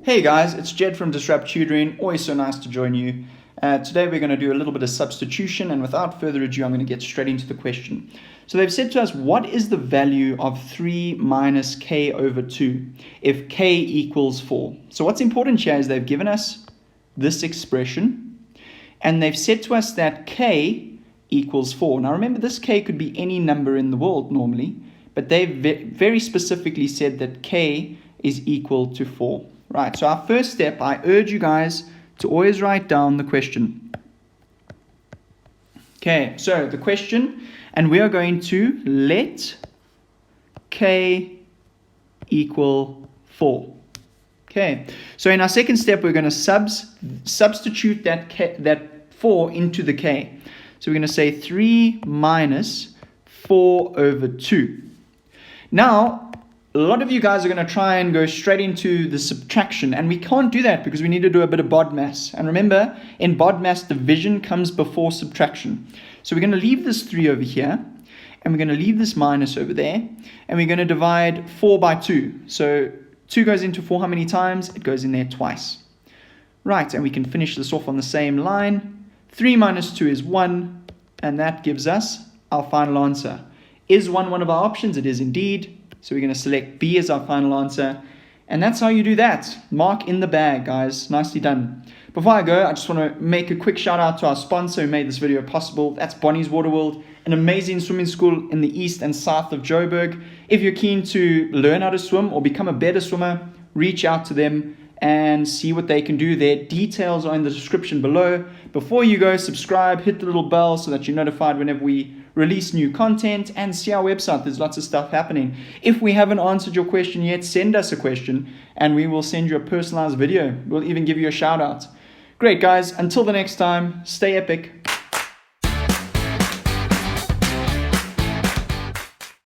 Hey guys, it's Jedd from Disrupt Tutoring. Always so nice to join you. Today we're going to do a little bit of substitution, and without further ado, I'm going to get straight into the question. So they've said to us, what is the value of 3 minus k over 2 if k equals 4? So what's important here is they've given us this expression, and they've said to us that k equals 4. Now remember, this k could be any number in the world normally, but they've very specifically said that k is equal to 4. Right, so our first step, I urge you guys to always write down the question. Okay, so the question, and we are going to let k equal 4. Okay, so in our second step, we're going to substitute that 4 into the k. So we're going to say 3 minus 4 over 2. Now, a lot of you guys are going to try and go straight into the subtraction, and we can't do that because we need to do a bit of BODMAS. And remember, in BODMAS, division comes before subtraction. So we're going to leave this 3 over here, and we're going to leave this minus over there, and we're going to divide 4 by 2. So 2 goes into 4 how many times? It goes in there twice. Right, and we can finish this off on the same line. 3 minus 2 is 1, and that gives us our final answer. Is 1 one of our options? It is indeed. So we're going to select B as our final answer. And that's how you do that. Mark in the bag, guys. Nicely done. Before I go, I just want to make a quick shout out to our sponsor who made this video possible. That's Bonny's Waterworld, an amazing swimming school in the east and south of Johannesburg. If you're keen to learn how to swim or become a better swimmer, reach out to them and see what they can do. Their details are in the description below. Before you go, subscribe, hit the little bell so that you're notified whenever we release new content, and see our website. There's lots of stuff happening. If we haven't answered your question yet, send us a question and we will send you a personalized video. We'll even give you a shout out. Great guys, until the next time, stay epic.